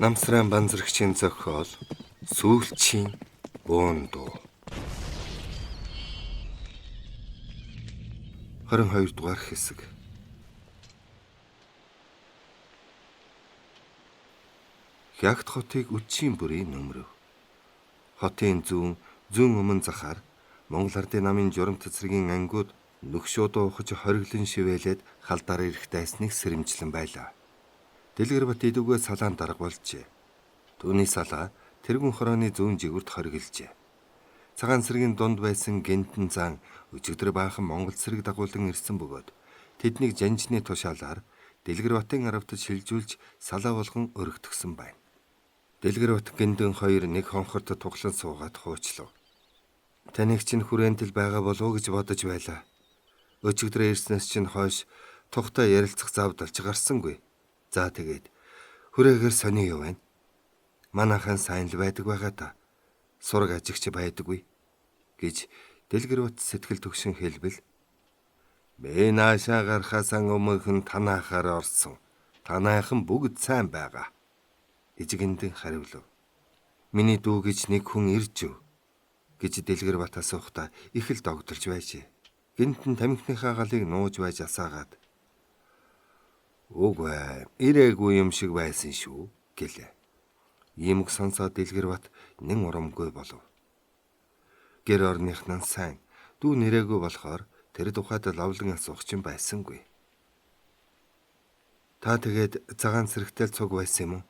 Намсран банзрагчийн зохиол Сүүлчийн буун дуу 22 дугаар хэсэг. Хягт хотыг үдшийн бүрийн нөмрөв. Хотын зүүн өмнө захаар Монгол Ардын намын журамт цэцэргийн ангиуд нүгшүүдөө ухаж хориглон шивээлээд халдаар ирэх дайсныг сэрэмжлэн байлаа. Дэлгэр бат идүүгээ салаан дарга болжээ. Түүний салаа тэргүүн хорооны зүүн жигүүрт хориглжээ. Цагаан цэргийн дунд байсан гентэн зан өчигдөр баахан Монгол цэрэг дагуулan ирсэн бөгөөд тэднийг жанжны тушаалаар Дэлгэр батын аравтад шилжүүлж салаа болгон өргөтгсөн байна. Дэлгэр бат гентэн хоёр нэг хонхорт туглан суугаад хуучлав. Таныг чинь хүрээндэл байгаа болов уу гэж бодож байлаа. Өчигдөр ирснээс чинь хойш тухтай ярилцах завдалж гарсангүй. За тэгээд хүрээгээр сони юу байна? Манайхан сайн л байдаг байгаа та. Сураг ажигч байдаггүй гэж Дэлгэр бат сэтгэл төгшин хэлбэл бэ наашаа гарахаас өмнө танаахаар орсон. Танайхан бүгд сайн байгаа. Ижигэндэн хариулв. Миний дүү гэж нэг хүн ирж өв гэж Дэлгэр бат асуухтаа их л догдолж байжээ. Гинтэн тамхиныхаа галыг нууж байж асаагаад "Үгүй, ирээгүй юм шиг байсан шүү" гэлээ. Иймг сонсоод Дэлгэр бат нэн урамгүй болов. Гэр орныхнаа сайн дүү нэрээгүй болохоор тэр тухайд лавлан асуух ч байсангүй. Та тэгээд цагаан цэрэгтэй цуг байсан юм уу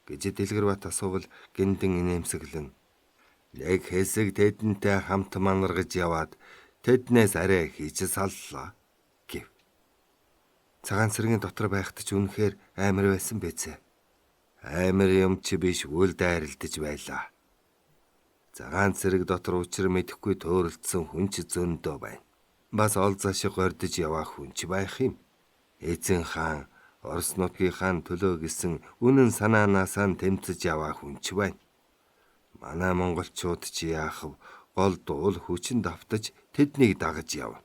гэж Дэлгэр бат асуувал гиндэн инээмсэглэн "Яг хэсэг тэдэнтэй хамт манаргаж яваад тэднээс арай хийж саллаа" гэв. Цагаан цэргийн дотор байхад ч үнэхээр амар байсан бэзээ. Амар юм чи биш үл дайралтаж байлаа. Цагаан цэрэг дотор учир мэдэхгүй төөрөлдсөн хүн ч зөндөө байна. Бас ол зашиг гордож явах хүн ч байх юм. Эзэн хаан Орос нутгийнхаа төлөө гисэн үнэн санаанаасаа тэмцэж явах хүн ч байна. Манай монголчууд чи яахав гол дуул хүчин давтаж тэднийг дагаж явна.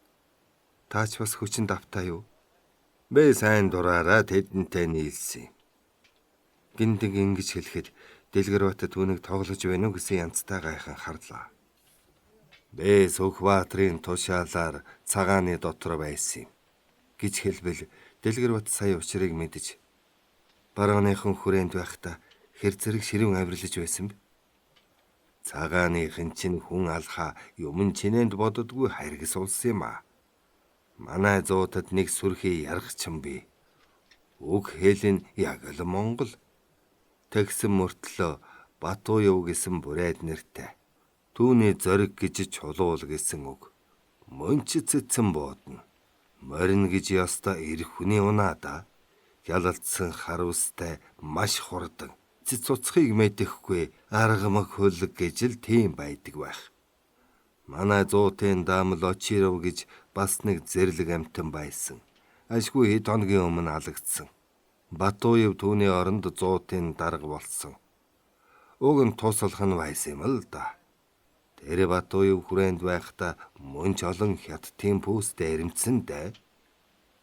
Таач бас хүчин давтаа юу? Бэ сайн дураараа тэдэнтэй нийлсэн. Гиндэг ингэж хэлэхэд Дэлгэр бат түүнийг тоглож байна уу гэсэн янзтай гайхан харлаа. Бэ Сүхбаатрын тушаалаар цагааны дотор байсан юм гэж хэлбэл Дэлгэр бат сая учрыг мэдэж барууныхан хүрээнд байхдаа хэр зэрэг ширүүн авирлаж байсан бэ? Цагааныхын чинь хүн алхаа юм чинээнд боддгүй харгас улс юм аа. Манай зуутад нэг сүрхий яргчин бий. Уг хэлэн яг л Монгол. Тэгсэн мөртлөө Батуяв гэсэн бүрээд нэртэй. Түүний зориг гэж чулуул гэсэн үг. Мөнч цэцэн буудна. Морин гэж яста ирэх хүний унаада. Ялалцсан хар устай маш хурдан. Цэц уцхыг мэдэхгүй аргамаг хөлөг гэж л тийм байдаг байх. Манай зуутын даамл Очиров гэж бас нэг зэрлэг амтан байсан. Ашгүй хэд хоногийн өмнө алагдсан. Батуяв түүний оронд зуутын дарга болсон. Уг нь тусалх нь байсан юм л да. Тэр Батуяв хүрээнд байхдаа мөнч олон хятадын пүүстэй эрэмцсэн дээ.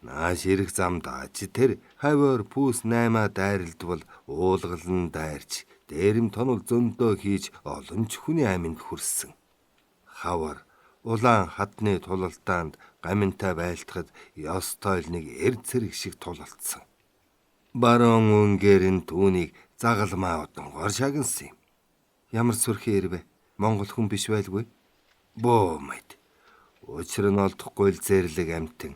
Нааш ирэх замдаа чи тэр хавьор пүүс 8 дайралдвал уулгалан дайрч дээрэм тонол зөндөө хийж олон ч хүний аминд хүрсэн. Хавар улаан хатны тулалтаанд гаминтай байлтахад ёстой л нэг цэрэг шиг тулалдсан. Баруун үнгээр нь түүнийг загалмаа удангоор шагнасан юм. Ямар сүрхий ирвэ? Монгол хүн биш байлгүй? Бөө мэд. Учир нь олдохгүй л зэрлэг амтэн.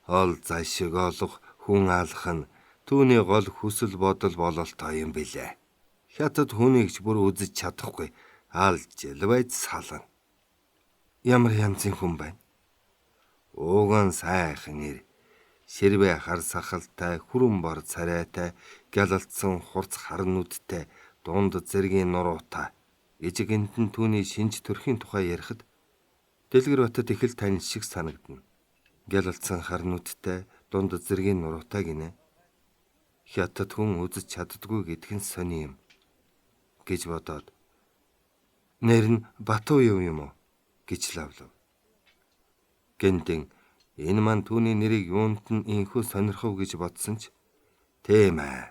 Ол зашиг олох хүн алах нь түүний гол хүсэл бодол бололтой юм билээ. Хятад хүнийг ч бүр үзэж чадахгүй алж л байж сална. Ямар янзын хүн байна? Ууган сайхан нэр. Ширвэ хар сахалтай, хүрэн бор царайтай, гялалтсан хурц хар нүдтэй, дунд зэргийн нуруутай. Ижигэнтэн түүний шинж төрхийн тухай ярихад Дэлгэр батад их л тань шиг санагдана. Гялалтсан хар нүдтэй, дунд зэргийн нуруутай гинэ. Хятад хүн үзэж чаддгүй гэдг нь сони юм гэж бодоод нэр нь Батуяв юм уу гэж лавлав. Гэнтэн энэ маань түүний нэрийг юунд нь инхүү сонирхов гэж бодсон ч тийм ээ.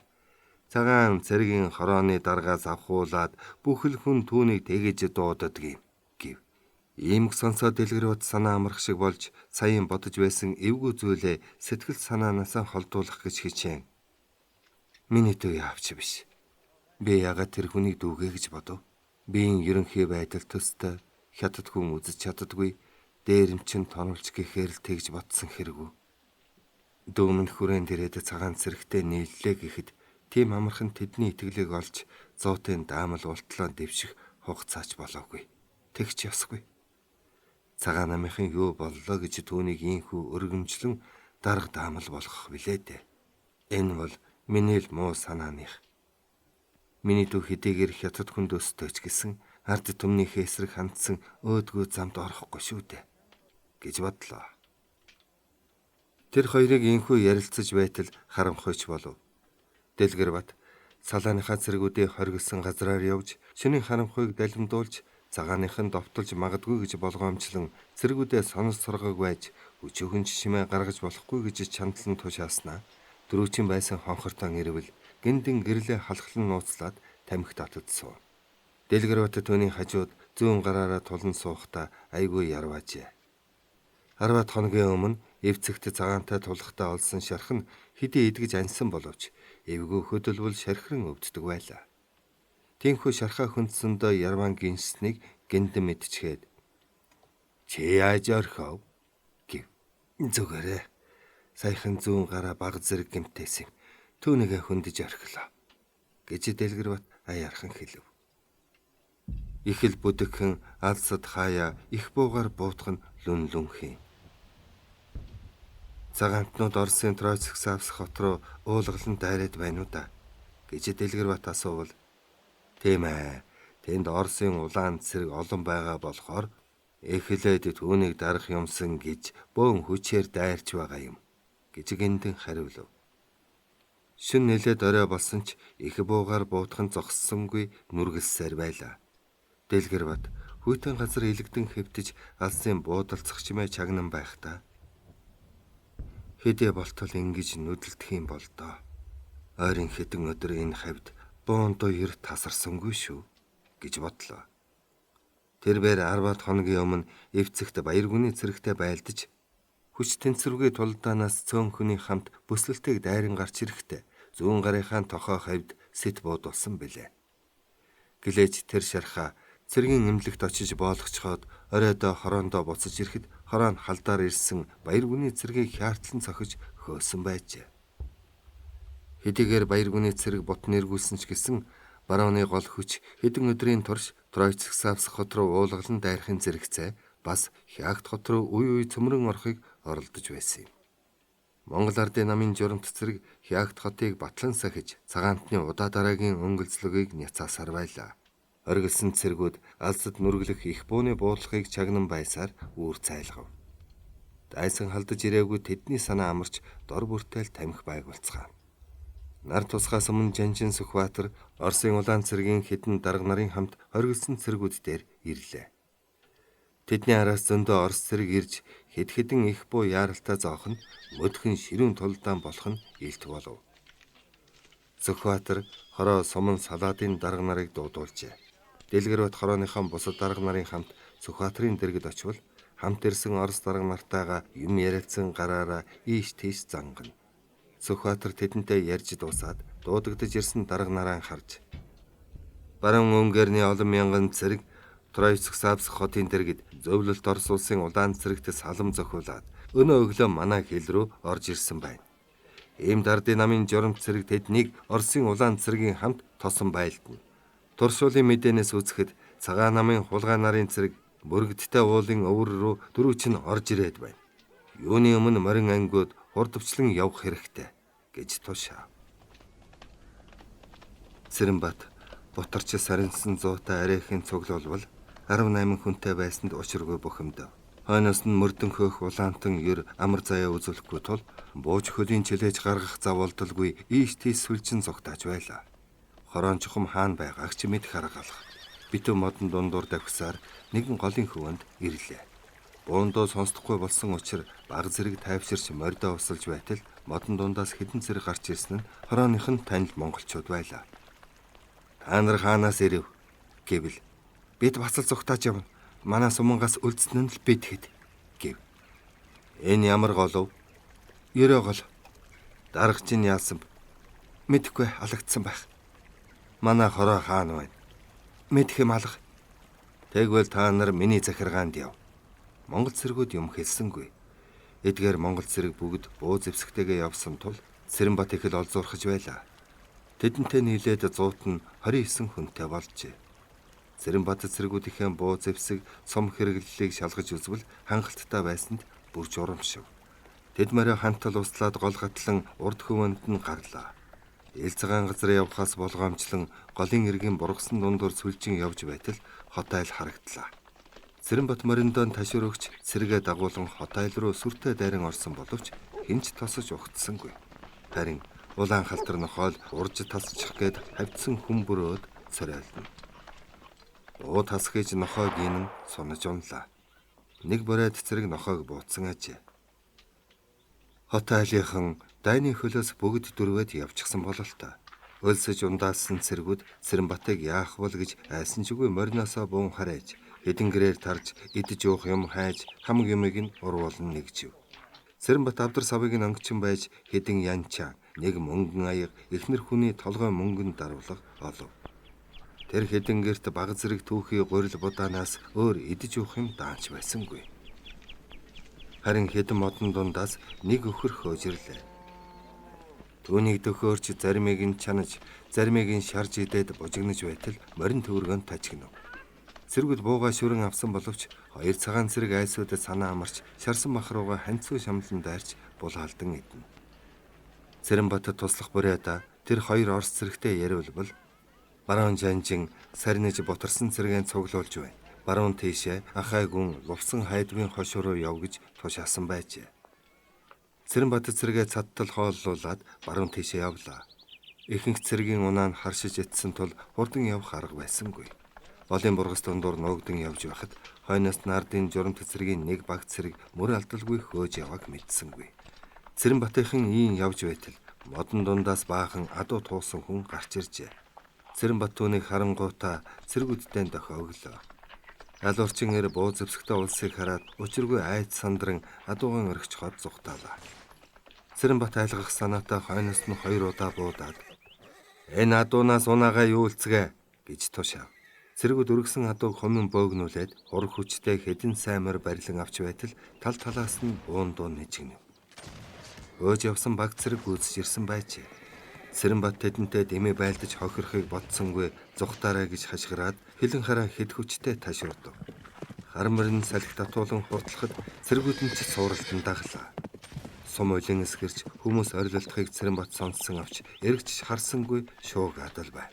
Цагаан цэргийн хорооны даргаас авахуулаад бүхэл хүн түүнийг тэгэж дуудадгийг гэв. Иймг сонсоод дэлгэрүүд санаа амрах шиг болж саяын бодож байсан эвгүй зүйлээ сэтгэл санаанаас холдуулах гэж хичээн. Миний дүү явч биш. Би ягаад тэр хүнийг дүүгээ гэж бодов? Биеийн ерөнхий байдал төстэй, хятад хүн үзэж чаддаггүй, дээрэмчин тонолж гэхээр л тэгж бодсон хэрэггүй. Дүүмэн хүрээнд ирээд цагаан цэрэгтэй нийллээ гэхэд тийм амархан тэдний итгэлийг олж зуутын даамал ултлаа дэвших хугацаач болоогүй. Тэгч ёсгүй. Цагаан намынхан юу боллоо гэж түүнийг ийхүү өргөмжлөн дарга даамал болгох билээ дээ. Энэ бол миний л муу санааных. Миний дүү хэдийгээр хятад хүнд өстөөч гэсэн ард түмнийхээ эсрэг хандсан өөдгөө замд орохгүй шүү дээ гэж бодлоо. Тэр хоёрыг ийхүү ярилцаж байтал харамхойч болов. Дэлгэрбат салааныхаа цэргүүдээ хоригдсан газраар явж шинийн харамхойг далимдуулж цагааныхан довтолж магадгүй гэж болгоомжлон цэргүүдээ сонос сургаг байж өчөөхөн чимээ гаргаж болохгүй гэж чандлан тушааснаа дөрүүчин байсан хонхортон ирвэл гиндэн гэрлээ халахлан нууцлаад тамхи татдсан. Дэлгэрбат түүний хажууд зүүн гараараа тулан суухдаа айгүй ярваажээ. 10 хоногийн өмнө эвцэгт цагаантай тулахтаа олсон шарх нь хэдий идгэж ансан боловч эвгүй хөдөлбөл шархран өвддөг байлаа. Тинхүү шархаа хүндсэндөө ярван гинснийг гиндэн мэдчихэд чи яаж орхив гэв. Зүгээрээ саяхан зүүн гараа баг зэрэг гэмтээсэн. Түүнийгээ хөндөж орхилоо гэж дэлгэрбат аяархан хэлв. Их л бүдэгхэн алсад хаяа их буугаар буутах нь лүн хийн. Цагаантнууд Оросын Троицк-Савск хот руу уулгалан дайраад байна уу да гэж дэлгэрбат асуувал тийм ээ. Тэнд Оросын улаан цэрэг олон байгаа болохоор эхлээд түүнийг дарах юмсан гэж бөөн хүчээр дайрч байгаа юм гэж гиндэн хариулв. Шин нэлээд орой болсон ч их буугаар буутхан зогссонгүй нүргэлсээр байлаа. Дэлгэрбат хүйтэн газар илэгдэн хэвтэж алсын буудалцах чимээ чагнан байхдаа хэдий болтол ингэж нүдэлдэх юм бол доо. Ойрын хэдэн өдөр энэ хавьд буун дуяр тасарсангүй шүү гэж бодлоо. Тэр бээр 10 хоногийн өмнө эвцэгт баяр гүний цэрэгтэй байлдаж хүч тэнцвэргүй тулдаанаас цөөнхөний хамт бүслэлтэйг дайран гарч ирэхдээ зүүн гарынхаа тохоо хавьд сэт буудулсан билээ. Гэлээж тэр шархаа цэргийн эмнэлэгт очиж боолгочхоод оройдоо хороондоо буцаж ирэхэд хороо нь халдаар ирсэн баяр гүний цэргийг хяартлан цохиж хөөсөн байжээ. Хэдийгээр баяр гүний цэрэг бутн эргүүлсэн ч гэсэн барууны гол хүч хэдэн өдрийн турш Троицк-Савск хот руу уулгалан дайрахын зэрэгцээ бас Хягт хот руу үе цөмрөн орохыг оролдож байсан юм. Монгол ардын намын журамт цэрэг Хягт хотыг батлан сахиж цагаантны удаа дараагийн өнгөлцлөгийг няцаасаар байлаа. Оргилсон цэргүүд алсад нүргэлэх их бууны буудлахыг чагнан байсаар үүр цайлгав. Дайсан халдаж ирээгүй тэдний санаа амарч дор бүртэл тамхи байгуулцгаав. Нар тусгаас өмнө Жанжин Сүхбаатар Оросын улаан цэргийн хэдэн дарга нарын хамт оргилсон цэргүүд дээр ирлээ. Тэдний араас зөндөө Орос цэрэг ирж хэд хэдэн их буу яаралтай зоох нь мөдхөн ширүүн тулдаан болох нь илт болов. Сүхбаатар хороо суман салаадын дарга нарыг дуудуулжээ. Дэлгэрбат хорооныхон бусад дарга нарын хамт Сүхбаатарын дэргэд очивол хамт ирсэн Орос дарга нартайгаа юм ярилцсан гараараа ийш тийш зангана. Сүхбаатар тэдэнтэй ярьж дуусаад дуудагдж ирсэн дарга нараа харж баруун өнгөрний олон мянган цэрэг Троицк-Савск хотын дэргэд зөвлөлт Орос улсын улаан цэрэгт салам зохиулаад өнөө өглөө манай хил рүү орж ирсэн байна. Ийм дардын намын журамт цэрэг тэднийг Оросын улаан цэргийн хамт тосон байлдана. Туршуулын мэдээнээс үзэхэд цагаан намын хулгай нарын цэрэг мөргөдтэй уулын өвөр рүү дөрүүч нь орж ирээд байна. Юуны өмнө морин ангиуд хурдвчлан явах хэрэгтэй гэж тушаав. Цэрэнбат бутарч сарнсан зуутай арайхийн цуглуулбал 18 хүнтэй байсанд учиргүй бухимдав. Хойноос нь мөрдөн хөөх улаантан ер амар заяа үзүүлэхгүй тул бууж хөлийн чилээж гаргах завуулдалгүй ийш тийш сүлжин зогтааж байлаа. Хороон чухам хаана байгааг ч мэд харгалах. Битүү модон дундуур давхсаар нэгэн голын хөвөнд ирлээ. Буундоо сонсдохгүй болсон учраас баг зэрэг тайвширч мордоо усалж байтал модон дундаас хэдэн зэрэг гарч ирсэн нь хорооных нь танил монголчууд байлаа. Та нар хаанаас ирэв гэвэл бид бас л зүгтааж явна. Манай сумангаас үлдсэн нь л бид хэд гэв. Энэ ямар голов? 90 гол. Дарга чинь яасан бэ? Мэдхгүй алагдсан байх. Манай хороо хаана байна? Мэдх юм алга. Тэгвэл та нар миний захиргаанд яв. Монгол цэргүүд юм хэлсэнгүй. Эдгээр монгол цэрэг бүгд буу зэвсэгтэйгээ явсан тул Цэрэнбат их л олзуурхаж байлаа. Тэдэнтэй нийлээд 129 хүнтэй болжээ. Цэрэнбат цэргүүдийнхээ буу зэвсэг сум хэрэглэлийг шалгаж үзвэл хангалттай байсанд бүр журамшив. Тэд морой хантал услаад гол гатлан урд хөвөнд нь гарлаа. Ил цагаан газар явхаас болгоомжлон голын иргэн бургасан дундуур сүлжин явж байтал хот айл харагдлаа. Цэрэнбат мориндон ташир өгч цэрэгээ дагуулan хот айл руу сүртэй дайран орсон боловч хинч тосож ухтсангүй. Харин улаан халтар нохоол урж тасчих гээд хавцсан хүмбөрөөд цорайлно. Уу тасхиж нохойг ин сунаж унлаа. Нэг боройд цэрэг нохойг бууцсан ажээ. Хот айлынхан дайны хөлөөс бүгд дөрвөөд явчихсан бололтой. Өлсөж ундаасан цэргүүд Цэрэнбатыг яах бол гэж айсанчгүй мориноосоо буун хараач, хэдэн гэрээр тарж идэж уух юм хайж хамаг юмыг нь урвуулан нэгжив. Цэрэнбат авдар савыг нь онгичин байж хэдэн янчаа, нэг мөнгөн аяг, эхнэр хүний толгой мөнгөнд даруулга олов. Тэр хэдэн гэрт баг зэрэг түүхий гурил будаанаас өөр идэж уух юм даанч байсангүй. Харин хэдэн модон дундаас нэг өхөр хөөжирлээ. Түүнийг дөхөөрч заримыг нь чанаж, заримыг нь шарж идээд бужигнаж байтал морин төвөргөнд тажигнав. Цэргүүд бууга шүрэн авсан боловч хоёр цагаан цэрэг айсуудад санаа амарч шарсан бах руугаа ханцуу шамлан дайрч булаалдан идэнэ. Цэрэнбатад туслах бурайда тэр хоёр орс цэрэгтэй яриулбал баруун жанжин сарниж бутарсан цэрэгээ цуглуулж байна. Баруун тийшээ ахай гүн лувсан хайдвын хошуу руу яв гэж тушаасан байжээ. Цэрэнбат цэрэгээ цадтал хооллуулад баруун тийшээ явлаа. Ихэнх цэрэгийн унаа нь харшиж итсэн тул хурдан явах арга байсангүй. Голын бургас дундуур нуугдан явж байхад хойноос нардын журамт цэрэгийн нэг баг цэрэг мөр алдалгүй хөөж яваг мэдсэнгүй. Цэрэнбатынхан ийн явж байтал модон дундаас баахан адуу туусан хүн гарч иржээ. Цэрэнбат түүнийг харангуйтаа цэргүүдтэй дохиоглоо. Алуурчин эр буу зэвсэгтэй улсыг хараад учиргүй айд сандран адууган өргөч хот зүхтаалаа. Цэрэнбат айлгах санаатай хойноос нь 2 удаа буудаад "Энэ адуунаас унаагаа юу үлцгээ" гэж тушаав. Цэргүүд өргөсөн адууг хумын боогнуулээд ур хүчтэй хэдэн саймар барилан авч байтал тал талаас нь буундуу нэжигнэв. Өөж явсан баг цэрэг гүйцэж ирсэн байжээ. Цэрэнбат тэдэнтэй дэмий байлдаж хохирохыг бодсонгүй зүхтаарай гэж хашгираад хилэн хараа хэд хүчтэй таширдав. Хар мөрөн салхи татуулан хурдлахад цэргүүд нь ч сууралтан даглаа. Сум улин эсгэрч хүмүүс орилолтохыг Цэрэнбат сонссон авч эргэж харсангүй шууг адал бай.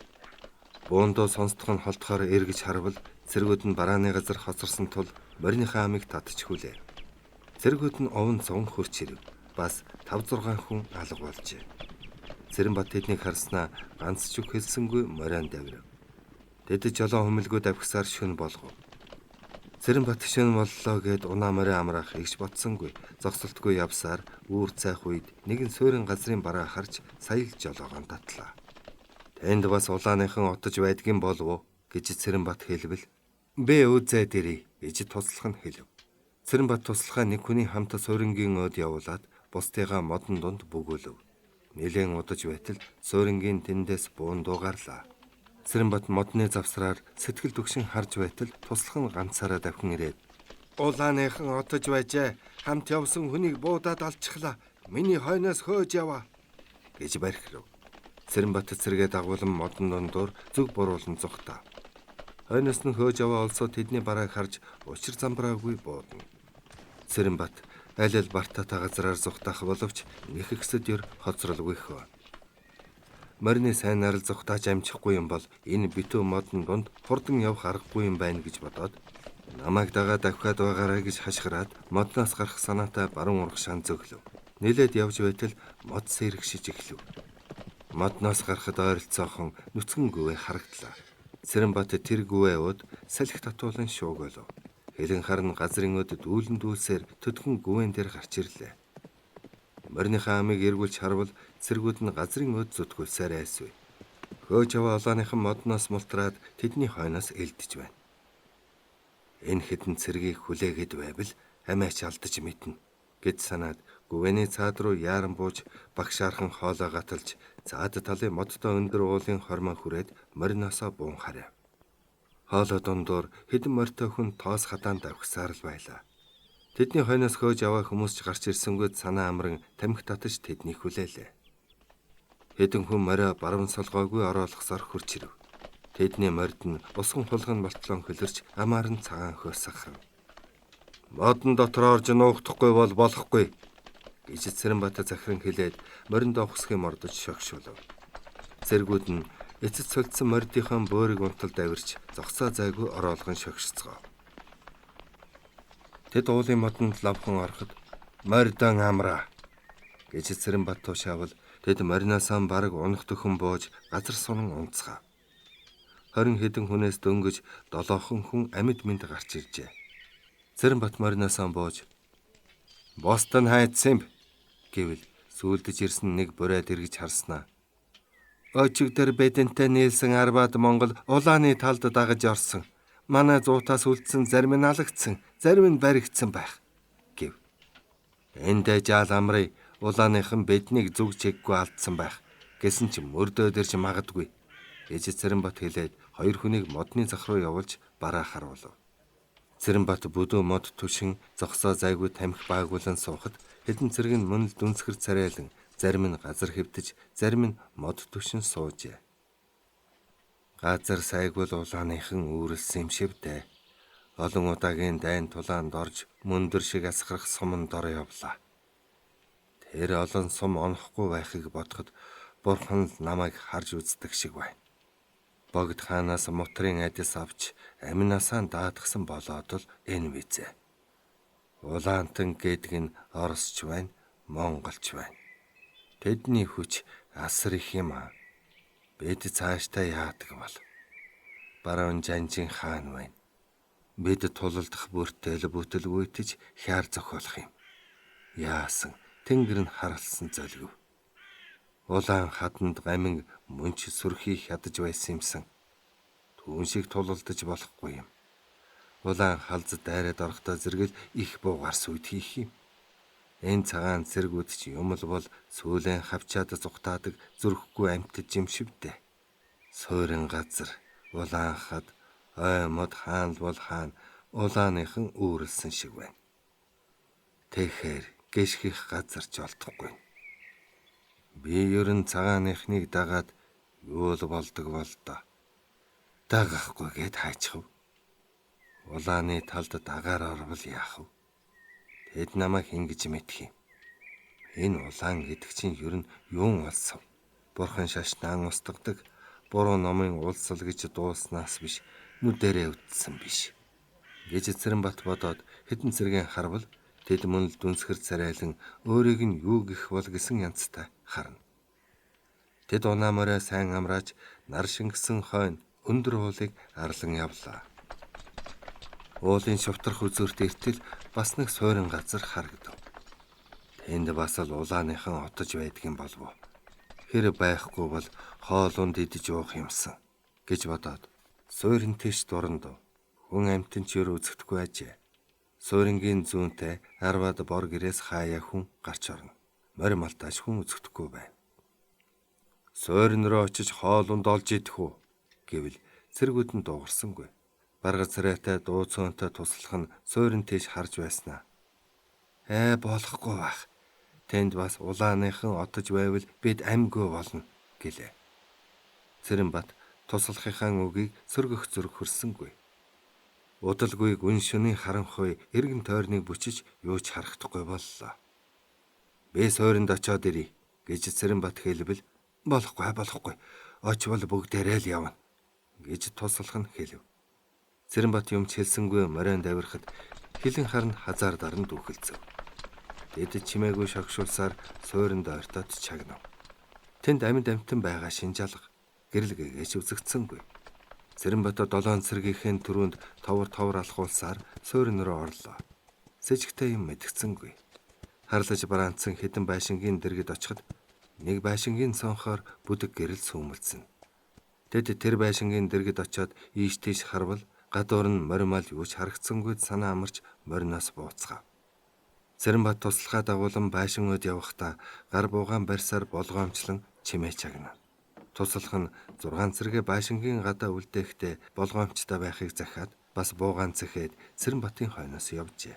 Буундоо сонсдох нь холдохоор эргэж харвал цэргүүд нь барааны газар хоцорсон тул мориныхаа амийг татчихвүлээ. Цэргүүд нь овон цон хөрч ирэв. Бас 5-6 хүн алга болжээ. Цэрэнбат тэднийг харснаа ганц ч үг хэлсэнгүй морион даврав. Тэд жолоо хүмэлгүй давхсаар шүн болгов. Цэрэнбат шүн боллоо гэд унаа морио амраах игч бодсонгүй. Зогсолтгүй явсаар үүр цайх үед нэгэн суурин газрын бараа харж саял жолоогоо татлаа. Тэнд бас улааныхан отож байдгийн болов гэж Цэрэнбат хэлбэл "Бэ үзээд ирье" гэж туслах нь хэлв. Цэрэнбат туслахаа нэг хүний хамт суурингийн өд явуулаад бусдыгаа модон дунд бөгөөлөв. Нэлээд удаж байтал суурингийн тэндээс буундуу гарлаа. Цэрэнбат модны завсраар сэтгэл төгшин харж байтал туслах нь ганцаараа давхин ирээд "Улааныхан отож байжээ. Хамт явсан хүнийг буудаад алчихлаа. Миний хойноос хөөж яваа" гэж бархирав. Цэрэнбат цэрэгээ дагуулan модон дундуур зүг буруулан зүхтаа. Хойноос нь хөөж яваа олсоо тэдний барааг харж учир замбраагүй буудна. Цэрэнбат аль аль бартаатай газраар зүхтаах боловч нэхэгсэд ир хоцролгүй хөө. Морины сайн нарал зүхтаач амжихгүй юм бол энэ битүү модон дунд хурдан явах аргагүй юм байна гэж бодоод намайг дагаа давхиад байгаарай гэж хашгираад модноос гарах санаатай баруун урагшаан зөглөв. Нилээд явж байтал мод сэргшиж эхлэв. Модноос гарахад ойролцоохон нүцгэн гүвээ харагдлаа. Цэрэнбат тэр гүвээ ууд салхи татуулан шуугоолов. Хэлэн харн газрын өд дүүлэн дүүлсээр төдгөн гүвэн дээр гарч ирлээ. Мориныхаа амийг эргүүлж харвал цэргүүд нь газрын өд зүтгүүлсээр айсв. Хөөж аваа улааныхан модноос мултраад тэдний хойноос элдэж байна. Энэ хэдэн цэргийг хүлээгээд байвал амиач алдаж мэднэ гэд санаад гүвэний цаад руу яаран бууж багшаархан хоолоо гаталж цаад талын модтой өндөр уулын хормоо хүрээд мориноосоо буун харав. Хоолой дундуур хэдэн морьтой хүн тоос хадаан давхсаар л байлаа. Тэдний хойноос хөөж аваа хүмүүс ч гарч ирсэнгүүд санаа амран тамхи татаж тэднийг хүлээлээ. Хэдэн хүн морио баруун солгоогүй ороолгосоор хурч ирэв. Тэдний морьд нь усган хулган болтлон хөлөрч амаар нь цагаан хөөс сахарв. Модон дотор орж нуухдахгүй бол болохгүй гэж Цэрэнбат захиран хэлээд моринд овхсхийг мордож шогшуулв. Цэргүүд нь эцэд сулдсан мордийнхаа бөөрийг унталд авирч зогсоо зайгүй ороолгон шогшцгоо. Тэд уулын модонд лавхан ороход морьдон амраа гэж Цэрэнбат тушаавал тэд мориноосаа бараг унах төхөн бууж газар сунан унцгаа. 20 хэдэн хүнээс дөнгөж 7 хүн амьд мэнд гарч иржээ. Цэрэнбат мориноосаа бууж "Босд нь хайцсан юм" гэвэл сүүлдэж ирсэн нэг бурайд эргэж харснаа. "Очиг дээр бэдэнтэй нийлсэн Арбад Монгол улааны талд дагаж орсон. Манай зуутаас үлдсэн зарим нь алагдсан, зарим нь баригдсан байх" гэв. "Эндэ жаал амрыг улааныхан биднийг зүг чиггүй алдсан байх гэсэн ч мөрдөөд ирж магадгүй" гэж Цэрэнбат хэлээд 2 хүнийг модны зах руу явуулж бараа харуулв. Цэрэнбат бүдүү мод түшин зогсоо зайгүй тамхи баагуулан суухад хэдэн цэрэг нь мөн л дүнсгэр царайлан, зарим нь газар хэвдэж, зарим нь мод түшин суужээ. Газар сайгвал улааныхан үүрлсэн юм шивдэ. Олон удаагийн дайн тулаанд орж мөндөр шиг асгарах суман дор явлаа. Тэр олон сум онохгүй байхыг бодоход бурхан л намайг харж үздэг шиг байна. Богд хаанаас мутрын адис авч аминаасаа даатгсан болоод л энэ визээ. Улаантан гэдэг нь оросч байна, монголч байна. Тэдний хүч асар их юм аа. Бид цаашдаа яадаг бол баруун жанжин хаан байна. Бид тулалдах бүртэл бүтэлгүйтэж хяар зохиолох юм. Яасан тэнгэр нь харалсан золгив. Улаан хаданд гамин мөнч сүрхий хядаж байсан юмсан. Түүн шиг тулалдаж болохгүй юм. Улаан халз дайраад орохдоо зэрэгэл их буугаар сүйд хийх юм. Энэ цагаан цэргүүд ч юм л бол сүүлэн хавчаад зүхтаадаг зүрхгүй амьтад юм шивдэ. Суурин газар, улаан хад, ой мод хаан л бол хаан улааныхан үүрлсэн шиг байна. Тэгэхээр гიშгэх газар ч олдохгүй. Би ерөн цагааныхныг дагаад юу л болдог бол доо. Дагахгүй гэд хайчихв. Улааны талд дагаар орвол яах вэ? Тэд намайг ингэж мэдх юм. Энэ улаан гэдэг чинь ер нь юун болсон? Бурхан шашнаан устгадаг, буруу номын улсал гэж дууснаас биш, нүдэрээ үтсэн биш. Гэж Цэрэнбат бодоод хэдэн цэргийн харвал тэд мөн л дүнсгэр царайлан өөрийг нь юу гэх бол гэсэн янзтай харна. Тэд унаамаараа сайн амрааж нар шингэсэн хойно өндөр уулыг арлан явлаа. Уулын шувтрах үзүүрт иртэл бас нэг суурин газар харагдав. Тэнд бас л улааныхан отож байдаг юм болов уу? Хэр байхгүй бол хоолунд идэж уух юмсан гэж бодоод суурин тийш дурандав. Хүн амтэн ч юу үзэхдэггүй ажээ. Суурингийн зүүнтэй Арвад бор гэрээс хаяа хүн гарч орно. Морь малтааш хүн үзэхдэггүй байна. Суурин руу очиж хоолунд олж идэх үү гэвэл цэргүүд нь дуугарсангүй. Барга царайтай дуу цөөнтэй туслах нь суурин тийш харж байснаа. Болохгүй байх. Тэнд бас улааныхан отож байвал бид амьгүй болно гэлээ. Цэрэнбат туслахынхаа үгийг сөргөх зүрх хөрсөнгүй. Удалгүй гүн шөнийн харанхуй эргэн тойрныг бүчиж юу ч харагдахгүй боллоо. Би сууринд очоод ирье гэж Цэрэнбат хэлбэл болохгүй. Очвол бүгдээрээ л явна гэж туслах нь хэлв. Цэрэнбат юм ч хэлсэнгүй морин давирахад хилэн харн хазаар даран дүүхэлцэв. Тэд чимээгүй шогшуулсаар сууринд ойртоод чагнав. Тэнд амьд амтан байгаа шинжалга гэрэл гэгээч үзэгдсэнгүй. Цэрэнбат 7 цэргийнхээ түрүүнд товор алхуулсаар суурин руу орлоо. Сэжигтэй юм мэдгцэнгүй. Харлаж бараанцсан хэдэн байшингийн дэргэд очиход нэг байшингийн цонхоор бүдэг гэрэл сүүмэлцэн. Тэд тэр байшингийн дэргэд очиод ийш тийш харвал гадуур нь моримал юу ч харагдсангүй санаа амарч мориноос бууцгаав. Цэрэнбат туслахаа дагуулan байшингууд явахдаа гар буугаан барьсаар болгоомжлон чимээ чагна. Туслах нь 6 цэргээ байшингийн гадаа үлдээхдээ болгоомжтой байхыг захиад бас буугаан цэхэд Цэрэнбатын хойноос явжээ.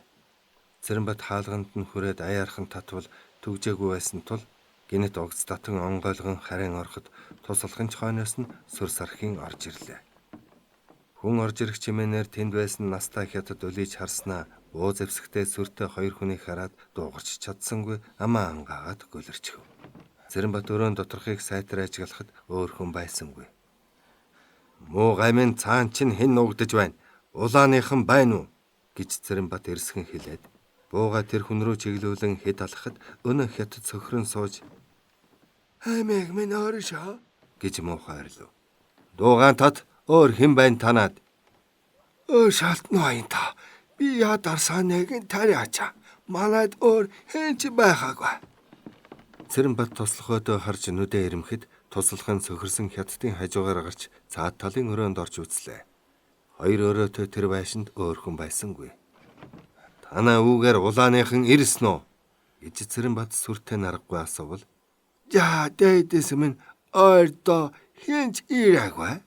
Цэрэнбат хаалганд нь хүрээд аяархан татвал түгжээгүй байсан тул гинэт огц татан онгойлгон харин ороход туслахын хойноос нь сүр сархийн орж ирлээ. Хүн орж ирэх чимээнээр тэнд байсан настай хятад өлийж харснаа буу зэвсэгтэй сүртэй 2 хүнийг хараад дуугарч чадсангүй амаа ангаагаад гөлөрчихв. Цэрэнбат өрөөнд доторхыг сайтар ажиглахад өөр хүн байсангүй. Муу гамын цаан чинь хэн нуугдаж байна? Улааныхан байна уу? Гэж Цэрэнбат эрсгэн хэлээд бууга тэр хүн рүү чиглүүлэн хэд алхахад өнөө хятад сөхрөн сууж "Аймэг минь оршоо" гэж муухай орлоо. "Дуугаан тат өөр хэн байна танаад?" "Шалт ноён та. Би ядарсан нэгэн тариачаа. Манайд өөр хэн ч байгаагүй." Цэрэнбат туслахойдоо харж нүдэ ирэмхэд туслахын сөхөрсөн хятадын хажуугаар гарч цаад талын өрөөнд орж үзлээ. 2 өрөөтэй тэр байшинд өөр хүн байсангүй. "Танаа үүгээр улааныхан ирсэн үү?" гэж Цэрэнбат сүртэй наргагүй асуувал "За дэйдэс минь ойрдоо хинч ирээгүй.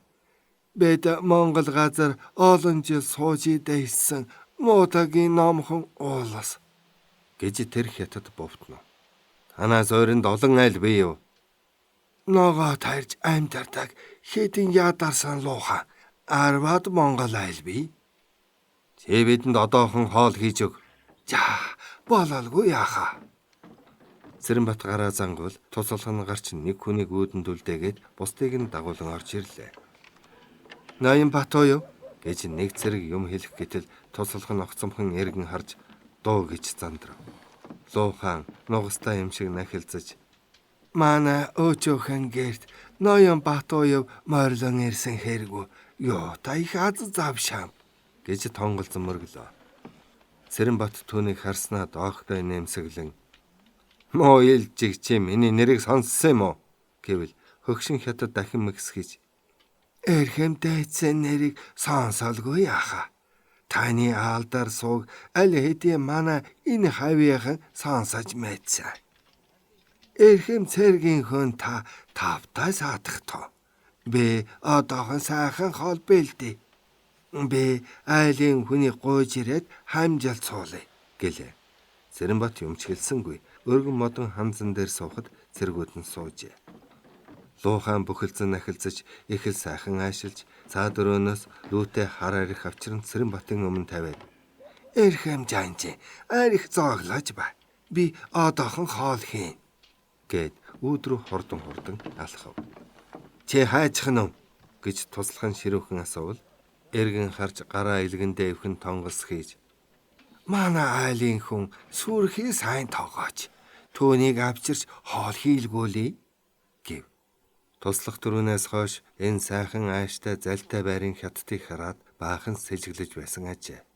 Бид Монгол газар олон жил сууж идсэн нутагийн номхон уулас" гэж тэр хятад бовтно. "Танаас ойронд олон айл бий юу?" "Ногоо тарж амьдардаг хэдин ядарсан луухан 10-ад Монгол айл бий." "Чи бидэнд одоохон хоол хийж өг." "За бололгүй яаха." Цэрэнбат гараа зангавал туслах нь гарч нэг хүнийг өөдөнд үлдээгээд бусдыг нь дагуулan орж ирлээ. "Ноён Батуй" гэж нэг зэрэг юм хэлэх гэтэл туслах нь огцомхон эргэн харж дуу гэж зандрав. Луухан нугастай юм шиг нахилзаж "Манай өөчөөхөн гэрт Ноён Батуй морилон ирсэн хэрэг юу та их аз завшаам" гэж тонголзон мөргөлөө. Цэрэнбат түүнийг харснаа доохтой нэмсэглэн "Муу илжиг чи миний нэрийг сонссон юм уу?" гэвэл хөгшин хятад дахин мэгсгийж "Эрхэмтэйцэн нэрийг сонсолгүй яаха. Таны аалдар сууг аль хэдийн манай энэ хавьяахан сонсож мэдсэн. Эрхэм цэргийн хүн та тавтай саадах тоо. Би одоохон сайхан хоол бэлдээ. Би айлын хүний гуйж ирээд хамжилт суулъя" гэлээ. Цэрэнбат юмч хэлсэнгүй. Өргөн модон ханзан дээр суухад цэргүүд нь суужээ. Луухан бүхэлдсэн нахилзаж их л сайхан айшилж цаад өрөөнөөс лүүтэй хар арих авчран Цэрэнбатын өмнө тавиад "Эрхэм жанжи арих зооглож ба. Би одоохон хоол хийн" гэд үүд рүү хурдан алхав. "Чи хайчих нь" гэж туслахын ширүүхэн асуувал эргэн харж гараа илгэндээ өвхөн тонгос хийж "Манай айлын хүн сүрхий сайн тоогооч. Түүнийг авчирч хоол хийлгүүлээ" гэв. Туслах дөрүүнээс хойш энэ сайхан айштай залтай байрын хятадыг хараад баахан сэлжиглэж байсан ажээ.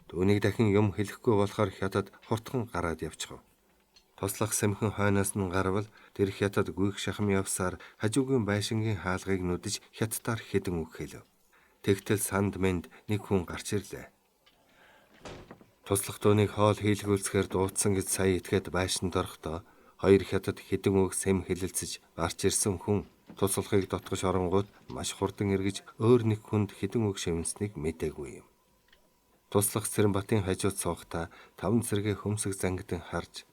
Түүнийг дахин юм хэлэхгүй болохоор хятад хурдхан гараад явчихав. Туслах сэмхэн хойноос нь гарвал тэр хятад гүйх шахам явсаар хажуугийн байшингийн хаалгыг нүдэж хятадаар хэдэн үг хэлв. Тэгтэл санд мэнд нэг хүн гарч ирлээ. Туслах дуунийг хоол хийлгүүлсээр дуудсан гэж сая итгээд байшинд орохдоо 2 хятад хэдэн үг сэм хэлэлцэж гарч ирсэн хүн туслахыг дотгош оронгууд маш хурдан эргэж өөр нэг хүнд хэдэн үг шивнэснийг мэдээгүй юм. Туслах Цэрэнбатын хажууд суухдаа 5 цэргээ хөмсөг зангидан харж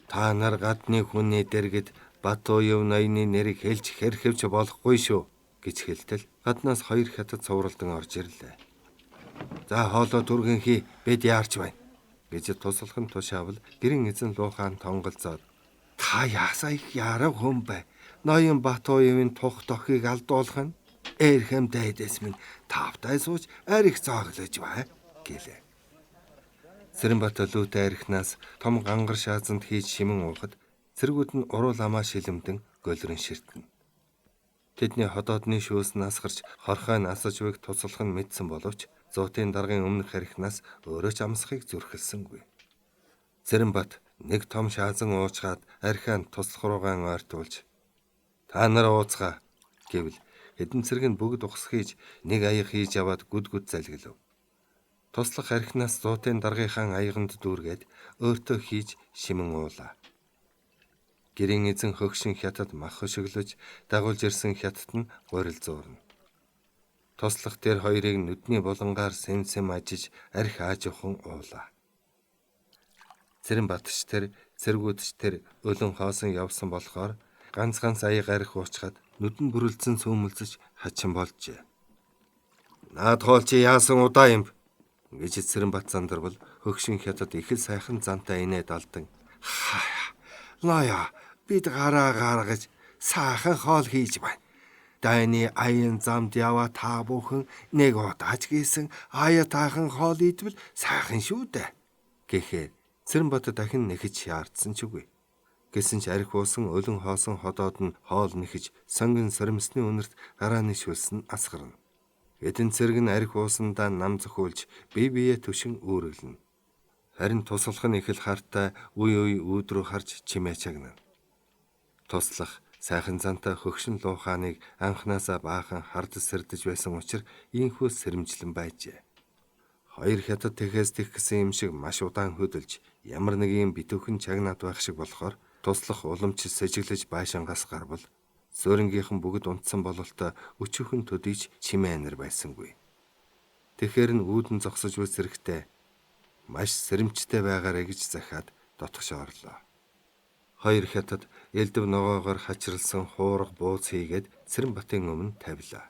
"Та нар гадны хүний дэргэд Батуй ноёны нэрийг хэлж хэрхэвч болохгүй шүү" гэж хэлтэл гаднаас 2 хятад цувралдан орж ирлээ. "За хоолоо түргэн хий, бид яарч байна" гэж туслах нь тушаавал гэрэн эзэн Луухан тонголзоод "Та яасаа их ярав хүн бай. Ноён Батуйын тух тохийг алдуулах нь эрхэмтэйдэс минь тавтай сууж арих зооглож бай" гэлээ. Цэрэнбат лүүтэй арихнаас том гангар шаазанд хийж шимэн уухад цэргүүд нь уруу ламаа шилэмдэн гөлрөн ширтэнэ. Тэдний ходоодны шүүс насгарч хорхой насаж буйг туслах нь мэдсэн боловч зуутын даргын өмнөх архинаас өөрөө ч амсахыг зүрхэлсэнгүй. Цэрэнбат нэг том шаазан уучгаад архианд туслах руугаан ойртуулж "Та нар ууцгаа" гэвэл хэдэн цэрэг нь бүгд ухсхийж нэг аяг хийж аваад гүд залгилв. Туслах архинаас зуутын даргынхаа аяганд дүүргээд өөртөө хийж шимэн уулаа. Гэрийн эзэн хөгшин хятад мах хөшөглөж дагуулж ирсэн хятад нь гурил зуурна. Туслах тэр хоёрыг нүдний булангаар сэм ажиж архи аажуухан уулаа. Цэрэнбатч тэр цэргүүдч тэр өлөн хоосон явсан болохоор ганц аяг архи уучгаад нүдэн бүрэлдсэн сүүмэлзэж хачин болжээ. "Наад хоол чи яасан удаа юм?" гэж Цэрэнбат зандарвал хөгшин хятад их л сайхан зантай инээд алдан "Лая бид гараа гаргаж сайхан хоол хийж байна. Дайны аян замд яваа та бүхэн нэг удаач гисэн ая таахан хоол идвэл сайхан шүү дээ" гэхээр Цэрэнбат дахин нэхэж яардсан ч үгүй. Гэсэн ч архи уусан өлөн хоосон ходоод нь хоол нэхэж сонгон соримсны үнэрт гараа нишүүлсэн асгарна. Эдэн цэрэг нь архи уусандаа нам зөхүүлж бие түшин үүрэглэнэ. Харин туслах нь их л хартай үе үүд рүү харж чимээ чагнана. Туслах сайхан зантай хөгшин лууханыг анхнаасаа баахан хардж сэрдэж байсан учраас ийхүү сэрэмжлэн байжээ. Хоёр хятад тэхээс тех гэсэн юм шиг маш удаан хөдөлж ямар нэг юм битүүхэн чагнаад байх шиг болохоор туслах уламж сэжиглэж байшингаас гарвал зөөрнгийнхэн бүгд унтсан бололтой өчүүхэн төдийч чимээ анир байсангүй. Тэгэхэр нь үүдэн зогсож үс зэрэгтэй маш сэрэмжтэй байгаарэ гэж захиад дотгош орлоо. Хоёр хятад элдв ногоогоор хачралсан хуурга бууз хийгээд Цэрэнбатын өмнө тавилаа.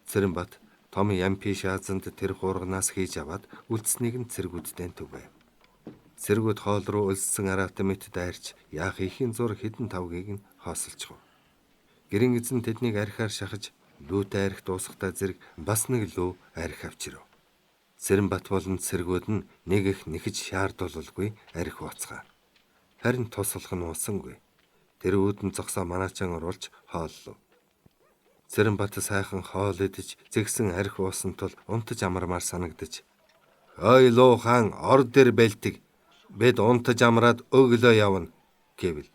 Цэрэнбат том ямпи шаазанд тэр хуурганаас хийж аваад үлдснийг нь цэргүүддээ түгэв. Цэргүүд хоол руу өлссөн аратамит дайрч яах ихийн зур хідэн тавгийг нь хоосолчихв. Гэрийн эзэн тэднийг архиар шахаж лүүтэй архи дуусахтаа зэрэг бас нэг лүү архи авчирв. Цэрэнбат болон цэргүүд нь нэг их нэхэж шаардуулалгүй архи ууцгаа. Харин туслах нь уусангүй. Тэр үүдэн зогсоо манаачан оруулж хооллов. Цэрэнбат сайхан хоол идэж зэгсэн архи уусан тул унтаж амармаар санагдаж "Ой луухан ор дээр бэлтэг. Бид унтаж амраад өглөө явна" гэвэл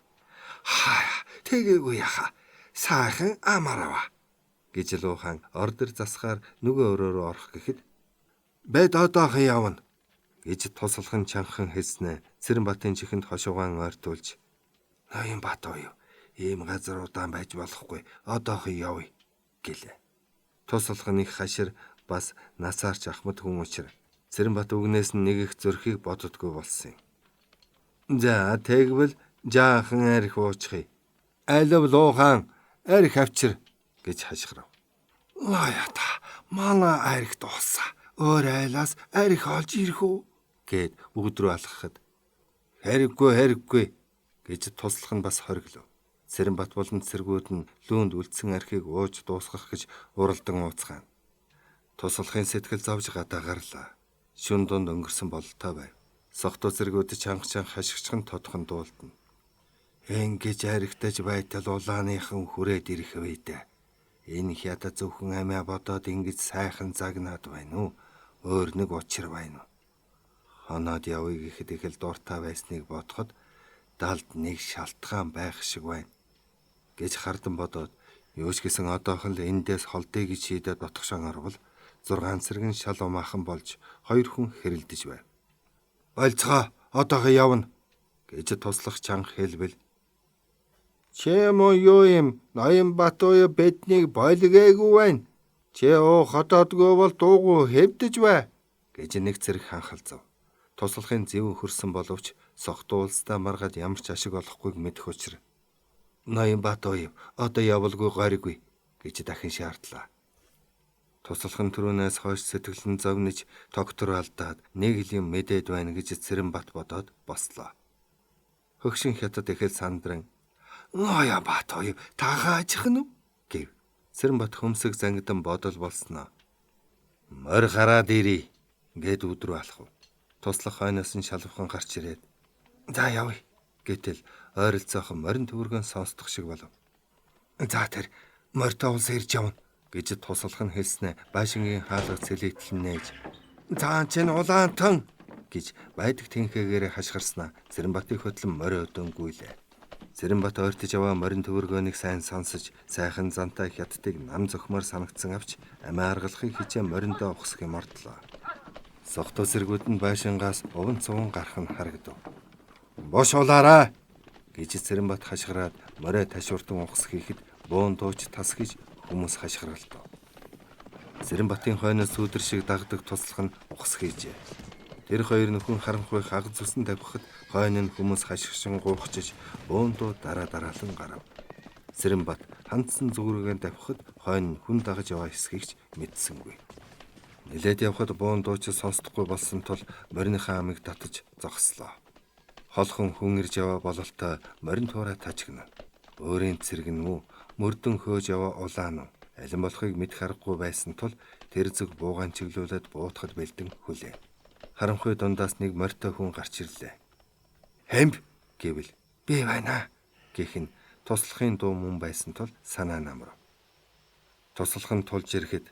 "Тэгээгүй яха. Сайхан амарава" гэж луухан ор дээр засахаар нөгөө өрөөрөө орох гэхэд "Бид одоохон явна" гэж туслахын чанхан хэлснэ. Цэрэнбатын чихэнд хошуугаан ойртуулж "Ноён бат уу, ийм газар удаан байж болохгүй. Одоохон явъя" гэлээ. Туслах нь их хашир бас насаарч ахмад хүн учраас Цэрэнбат үгнээс нь нэг их зөрхийг боддоггүй болсон юм. "За тэгвэл жаахан архи уучихъя. Алив луухан архи авчир" гэж хашгирав. "Лая та манай архи дуусаа. Өөр айлаас архи олж ирэх үү?" гэд бүгд рүү алхахад "Хэрэггүй" гэж туслах нь бас хориглов. Цэрэнбат болон цэргүүд нь лүүнд үлдсэн архийг ууж дуусгах гэж уралдан ууцгаана. Туслахын сэтгэл зовж гадаа гарлаа. Шүн дунд өнгөрсөн бололтой байв. Сохтуу цэргүүд чанга хашигчхан тодхон дуулдана. "Ингэж архитаж байтал улааныхан хүрээд ирэх үедээ энэ хята зөвхөн амиа бодоод ингэж сайхан загнаад байна уу? Өөр нэг учир байна уу? Хоноод явъя гэхэд их л дуртай байсныг бодоход далд нэг шалтгаан байх шиг байна" гэж хардан бодоод юуч гэсэн одоохон л эндээс холдъё гэж шийдээд дотгошон орвол 6 цэргэн шал умаахан болж 2 хүн хэрэлдэж байв. "Болцгоо одоохон явна" гэж туслах чанга хэлбэл "Чи муу юу юм? Ноён бат уу биднийг болгоогүй байна. Чи ходоодгүй бол дуугүй хэвдэж бай" гэж нэг цэрэг ханхалзав. Туслахын зэв хөрсөн боловч сохтуу улстай маргаад ямар ч ашиг олохгүйг мэдэх учраа "Ноён бат уу одоо явалгүй горьгүй" гэж дахин шаардлаа. Туслахын түрүүнээс хойш сэтгэлэн зовниж тогтвор алдаад нэг л юм мэдээд байна гэж Цэрэнбат бодоод бослоо. Хөгшин хятад их л сандран "Ноён бат уу тахаачих нь" гэв. Цэрэнбат хөмсөг зангидан бодол болсноо. "Морь гараад ирий" гэд өдрөө алхав. Туслах хойноос нь шалвхан гарч ирээд "За явъя" гэтэл ойролцоохон морин төвөргөн сонсдох шиг болов. "За тэр Морьтой улс ирж явна гэж тусалх нь хэлснэ Баашингийн хаалга цэлэтэл нээж "Цаан чинь улаантан" гэж байдаг тэнхээгээр хашгирснаа Цэрэнбатын хөтлөн морио дөнгүүлээ. Цэрэнбат ойртож яваа морин төвөргөөнийг сайн сонсож сайхан зантай хятадыг нам зөхмөр санагдсан авч амиа аргалахыг хичээн мориндоо ухсах юм ордлоо. Согтуу зэргүүд нь Баашингаас уван цуван гарах нь харагдав. "Бош улаарай" гэж Цэрэнбат хашгираад морио ташууртан ухсах хийхэд буун дууч тас гэж хүмүүс хашгиралдав. Цэрэнбатын хойноос сүүдэр шиг дагдаг туслах нь ухсах хийжээ. Тэр хоёр нөхөн харанхуйх агц усан тавихад хойно нь хүмүүс хашгишин гуйхчиж буундуу дараалан гарав. Цэрэнбат хандсан зүгрүүгээ тавихад хойно нь хүн дагаж яваа хэсгийгч мэдсэнгүй. Нилээд явхад буун дууч сонсдохгүй болсон тул мориныхаа амийг татаж зогслоо. Холхон хүн ирж яваа бололтой морин туурай тажигна. Өөрийн цэрэг нь үү, мөрдөн хөөж яваа улаан нь алин болохыг мэдэх аргагүй байсан тул тэр зүг буугаан чиглүүлээд буутахад бэлдэн хүлээ. Харанхуй дундаас нэг морьтой хүн гарч ирлээ. "Хэмб" гэвэл "Би байна" гэх нь туслахын дуу мөн байсан тул санаа намрав. Туслах нь тулж ирэхэд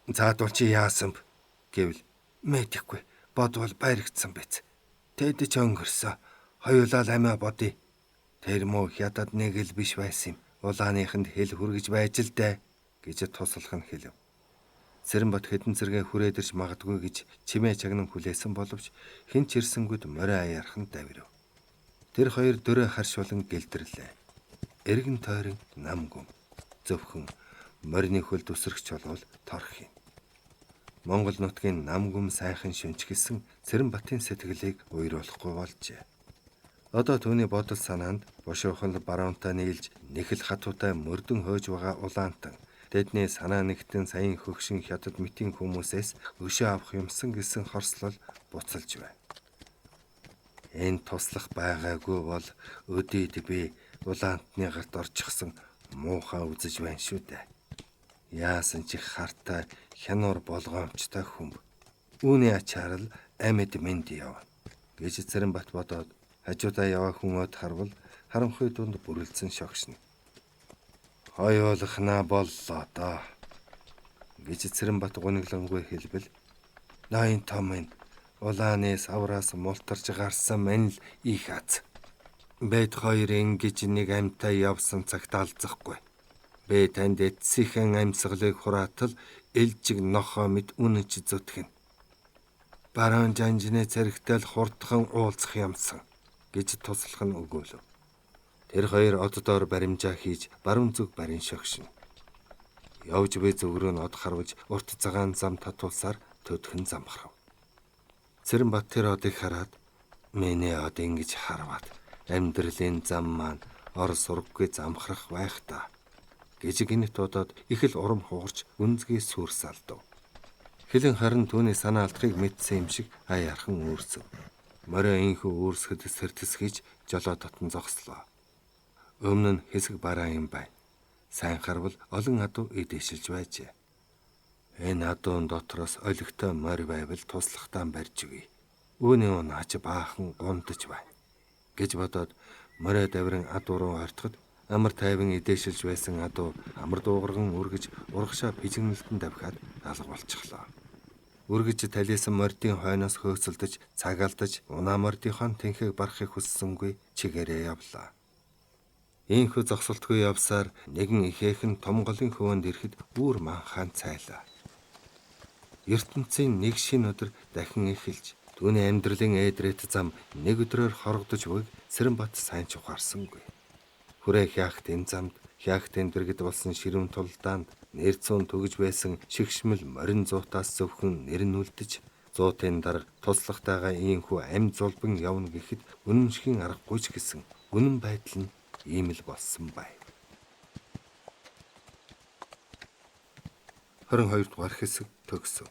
"Заадуул чи яасан б" гэвэл "Мэдэхгүй, бодвол баяргдсан биз. Тэд ч өнгөрсөө. Хоёулаа амиа бодъё. Тэр муу хятад нэг л биш байсан юм. Улааныханд хэл хүргэж байж л дээ" гэж туслах нь хэлв. Цэрэнбат хэдэн зэрэг хүрээд ирж магадгүй гэж чимээ чагнан хүлээсэн боловч хэн ч ирсэнгүүд морио аяарах нь давирв. Тэр хоёр дөрөө харшуулан гэлдэрлээ. Эргэн тойрон нам гүм. Зөвхөн морины хөл дүсрэгч болвол торх юм. Монгол нутгийн нам гүм сайхан шүнчгэлсэн Цэрэнбатын сэтгэлийг уйруулахгүй болжээ. Одоо түүний бодол санаанд бошоохол баруунтай нийлж нэхэл хатуутай мөрдөн хөөж байгаа улаантан тэдний санаа нэгтэн саяын хөгшин хятад мэтийн хүмүүсээс өшөө авах юмсан гэсэн хорслол буцалж байна. Энэ туслах байгаагүй бол өдийд би улаантны гарт орчихсон муухай үзэж байна шүү дээ. Яасан ч их хартай хянуур болгоомжтой хүмб. Үүний ачаар л амьд мэнд явна гэж Цэрэнбат бодоод хажуудаа яваа хүмүүд харвал харанхуй дунд бүрэлдсэн шогшно. "Хоёулахнаа боллоо доо" гэж Цэрэнбат гуниглангүй хэлбэл "Ноён том минь улааны савраас мултарж гарсан мань л их аз. Бэд хоёр ингэж нэг амьтаа явсан цагт алзахгүй. Бэ танд эцсийнхэн амьсгалыг хураатал элжиг нохоо мэд үнэнч зүтгэн. Баруун жанжны цэрэгтэл хурдхан уулзах юмсан" гэж туслах нь өгөөлөв. Тэр хоёр оддоор баримжаа хийж баруун зүг барин шогшино. Явж буй зүг рүү нь од харваж урт цагаан зам татуулсаар төдхөн замхрав. Цэрэнбат тэр одыг хараад "Миний од ингэж харваад амьдралын зам маань ор сурггүй замхрах байх та" гэж гинт бодоод их л урам хугарч үнзгээ сүрс алдав. Хэлэн харин түүний санаа алдахыг мэдсэн юм шиг аяархан үүрсэв. Морио инхүү үүрсгэд сэрдэсгийж жолоо татан зогслоо. Өмнө нь хэсэг бараа юм байна. Сайн харвал олон адуу эдээшилж байжээ. Энэ адуун дотроос олигтой морь байвал туслахтаа барьж өгье. Үүний унааж баахан гундаж байна гэж бодоод морио давиран адуу руу ортоход амар тайван эдээшилж байсан адуу амар дуугарган үргэж урагшаа пижигнэлтэн давхиад алга болчихлоо. Үргэж талисан мордын хойноос хөөцөлдөж цаг алдаж унаа мордынхон тэнхэг барахыг хүссэнгүй чигээрээ явлаа. Ийхүү зогсолтгүй явсаар нэгэн ихээхэн том голын хөвөнд ирэхэд үүр манхаан цайлаа. ертөнцийн нэг шинэ өдөр дахин эхэлж түүний амьдралын ээдрэт зам нэг өдрөөр хоргодож буйг Цэрэнбат сайн ч ухаарсангүй. Хүрээ хяахт энэ замд хяахтын дэргэд болсон ширүүн тулдаанд нэрцүүн төгж байсан шигшмэл морин зуутаас зөвхөн нэр нь үлдэж 100-ын дарга туслахтайгаа ийхүү амь зулбан явна гэхэд үнэн шихийн аргагүй ч гэсэн үнэн байдал нь ийм л болсон бай. 22 дугаар хэсэг төгсөв.